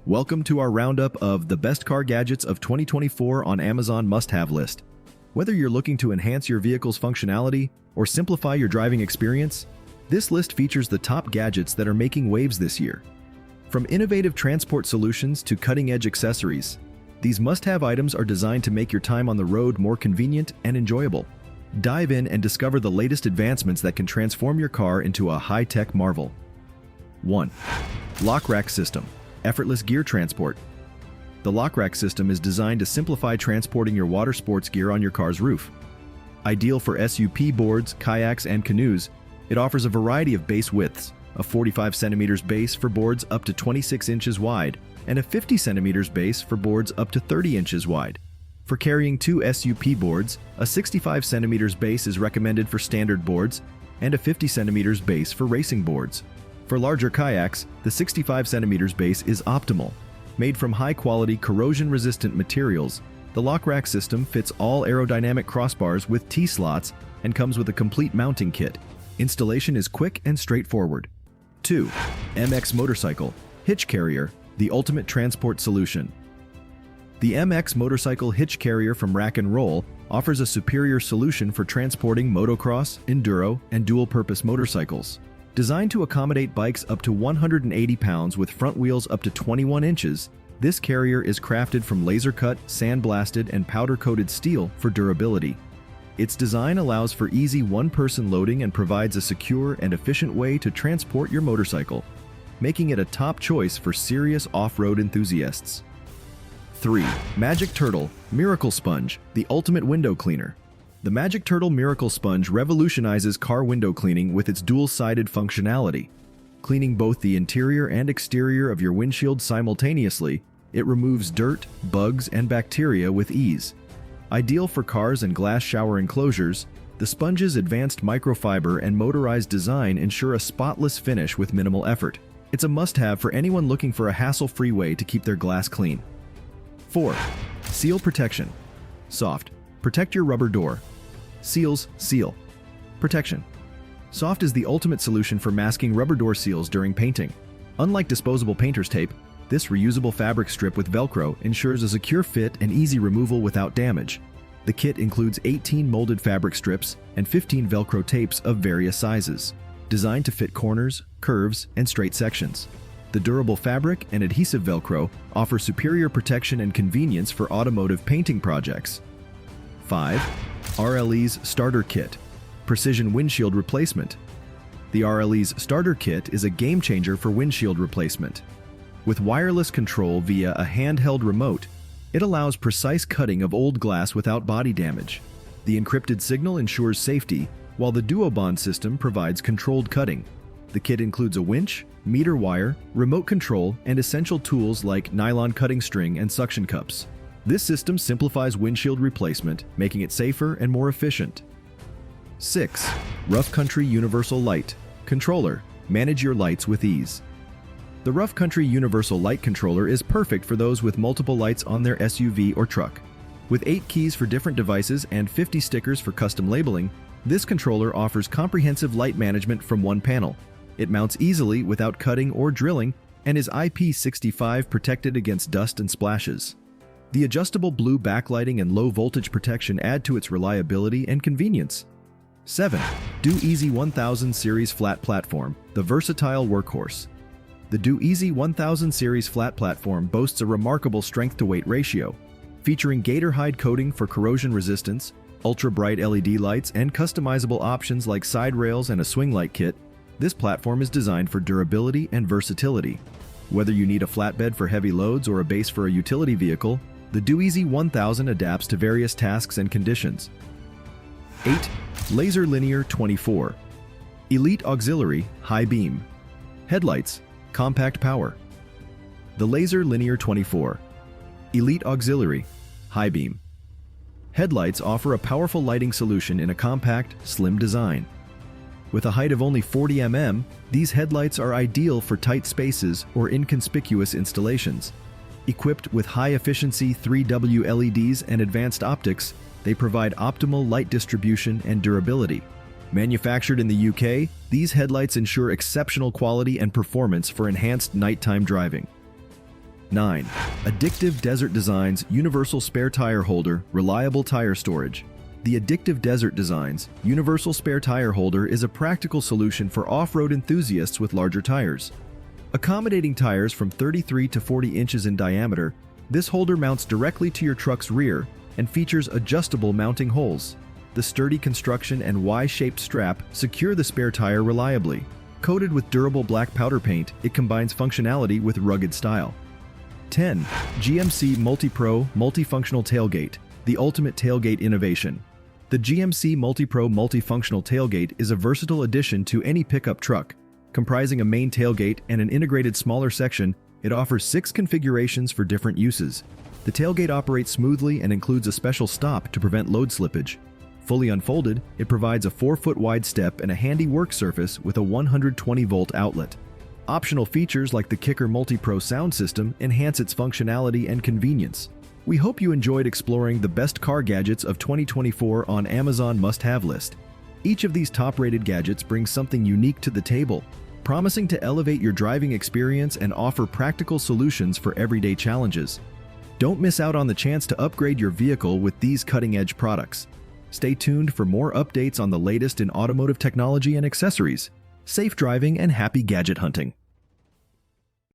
Welcome to our roundup of the best car gadgets of 2024 on Amazon must-have list. Whether you're looking to enhance your vehicle's functionality or simplify your driving experience, this list features the top gadgets that are making waves this year. From innovative transport solutions to cutting-edge accessories, these must-have items are designed to make your time on the road more convenient and enjoyable. Dive in and discover the latest advancements that can transform your car into a high-tech marvel. 1. Lock Rack System. Effortless gear transport. The lock rack system is designed to simplify transporting your water sports gear on your car's roof. Ideal for SUP boards, kayaks, and canoes, it offers a variety of base widths, a 45 centimeters base for boards up to 26 inches wide, and a 50 centimeters base for boards up to 30 inches wide. For carrying 2 SUP boards, a 65 centimeters base is recommended for standard boards, and a 50 centimeters base for racing boards. For larger kayaks, the 65 centimeters base is optimal. Made from high-quality, corrosion-resistant materials, the lock rack system fits all aerodynamic crossbars with T-slots and comes with a complete mounting kit. Installation is quick and straightforward. 2. MX Motorcycle Hitch Carrier, the ultimate transport solution. The MX Motorcycle Hitch Carrier from Rack & Roll offers a superior solution for transporting motocross, enduro, and dual-purpose motorcycles. Designed to accommodate bikes up to 180 pounds with front wheels up to 21 inches, this carrier is crafted from laser-cut, sandblasted, and powder-coated steel for durability. Its design allows for easy one-person loading and provides a secure and efficient way to transport your motorcycle, making it a top choice for serious off-road enthusiasts. 3. Magic Turtle Miracle Sponge, the ultimate window cleaner. The Magic Turtle Miracle Sponge revolutionizes car window cleaning with its dual-sided functionality. Cleaning both the interior and exterior of your windshield simultaneously, it removes dirt, bugs, and bacteria with ease. Ideal for cars and glass shower enclosures, the sponge's advanced microfiber and motorized design ensure a spotless finish with minimal effort. It's a must-have for anyone looking for a hassle-free way to keep their glass clean. 4. Seal Protection. Soft. Protect your rubber door. Seals, seal. Protection. Soft is the ultimate solution for masking rubber door seals during painting. Unlike disposable painter's tape, this reusable fabric strip with Velcro ensures a secure fit and easy removal without damage. The kit includes 18 molded fabric strips and 15 Velcro tapes of various sizes, designed to fit corners, curves, and straight sections. The durable fabric and adhesive Velcro offer superior protection and convenience for automotive painting projects. 5. RLs Starter Kit. Precision Windshield Replacement. The RLs Starter Kit is a game-changer for windshield replacement. With wireless control via a handheld remote, it allows precise cutting of old glass without body damage. The encrypted signal ensures safety, while the DuoBond system provides controlled cutting. The kit includes a winch, meter wire, remote control, and essential tools like nylon cutting string and suction cups. This system simplifies windshield replacement, making it safer and more efficient. 6. Rough Country Universal Light Controller. Manage your lights with ease. The Rough Country Universal Light Controller is perfect for those with multiple lights on their SUV or truck. With 8 keys for different devices and 50 stickers for custom labeling, this controller offers comprehensive light management from one panel. It mounts easily without cutting or drilling and is IP65 protected against dust and splashes. The adjustable blue backlighting and low-voltage protection add to its reliability and convenience. 7. DOEASY 1000 Series Flat Platform, the versatile workhorse. The DOEASY 1000 Series Flat Platform boasts a remarkable strength-to-weight ratio. Featuring gator hide coating for corrosion resistance, ultra-bright LED lights, and customizable options like side rails and a swing light kit, this platform is designed for durability and versatility. Whether you need a flatbed for heavy loads or a base for a utility vehicle, the DOEASY 1000 adapts to various tasks and conditions. 8. Laser Linear 24. Elite Auxiliary High Beam. Headlights, Compact Power. The Laser Linear 24. Elite Auxiliary High Beam. Headlights offer a powerful lighting solution in a compact, slim design. With a height of only 40 mm, these headlights are ideal for tight spaces or inconspicuous installations. Equipped with high-efficiency 3W LEDs and advanced optics, they provide optimal light distribution and durability. Manufactured in the UK, these headlights ensure exceptional quality and performance for enhanced nighttime driving. 9. Addictive Desert Designs Universal Spare Tire Holder Reliable Tire Storage. The Addictive Desert Designs Universal Spare Tire Holder is a practical solution for off-road enthusiasts with larger tires. Accommodating tires from 33 to 40 inches in diameter, this holder mounts directly to your truck's rear and features adjustable mounting holes. The sturdy construction and Y-shaped strap secure the spare tire reliably. Coated with durable black powder paint, it combines functionality with rugged style. 10. GMC MultiPro Multifunctional Tailgate, the ultimate tailgate innovation. The GMC MultiPro Multifunctional Tailgate is a versatile addition to any pickup truck. Comprising a main tailgate and an integrated smaller section, it offers 6 configurations for different uses. The tailgate operates smoothly and includes a special stop to prevent load slippage. Fully unfolded, it provides a 4-foot wide step and a handy work surface with a 120-volt outlet. Optional features like the Kicker MultiPro sound system enhance its functionality and convenience. We hope you enjoyed exploring the best car gadgets of 2024 on Amazon must-have list. Each of these top-rated gadgets brings something unique to the table, promising to elevate your driving experience and offer practical solutions for everyday challenges. Don't miss out on the chance to upgrade your vehicle with these cutting-edge products. Stay tuned for more updates on the latest in automotive technology and accessories. Safe driving and happy gadget hunting!